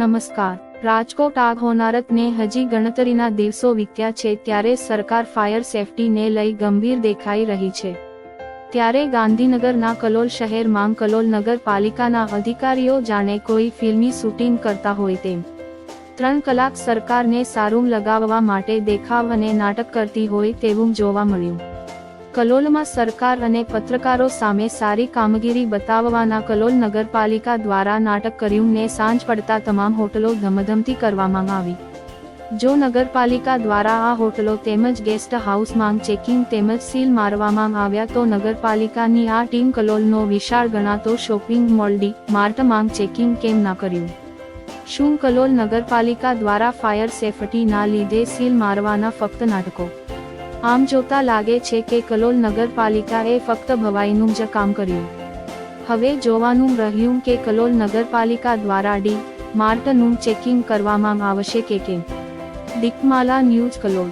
નમસ્કાર। રાજકોટ આગ હોનારતને હજી ગણતરીના દિવસો વીત્યા છે ત્યારે સરકાર ફાયર સેફટીને લઈ ગંભીર દેખાઈ રહી છે। ત્યારે ગાંધીનગરના કલોલ શહેરમાં કલોલ નગરપાલિકાના અધિકારીઓ જાણે કોઈ ફિલ્મી શૂટિંગ કરતા હોય તેમ 3 કલાક સરકારને સારું લગાવવા માટે દેખાવ અને નાટક કરતી હોય તેવું જોવા મળ્યું। કલોલમાં સરકાર અને પત્રકારો સામે સારી કામગીરી બતાવવાના કલોલ નગરપાલિકા દ્વારા નાટક કર્યું ને સાંજ પડતા તમામ હોટલો ધમધમતી કરવામાં આવી। જો નગરપાલિકા દ્વારા આ હોટલો તેમજ ગેસ્ટ હાઉસમાં ચેકિંગ તેમજ સીલ મારવામાં આવ્યા તો નગરપાલિકાની આ ટીમ કલોલનો વિશાળ ગણાતો શોપિંગ મોલ ડી માર્ટમાં ચેકિંગ કેમ ના કર્યું? શું કલોલ નગરપાલિકા દ્વારા ફાયર સેફટીના લીધે સીલ મારવાના ફક્ત નાટકો? આમ જોતા લાગે છે કે કલોલ નગરપાલિકાએ ફક્ત ભવાઈનું જ કામ કર્યું। હવે જોવાનું રહ્યું કે કલોલ નગરપાલિકા દ્વારા ડી માર્ટનું ચેકિંગ કરવામાં આવશે કે કેમ। દીપમાલા ન્યૂઝ કલોલ।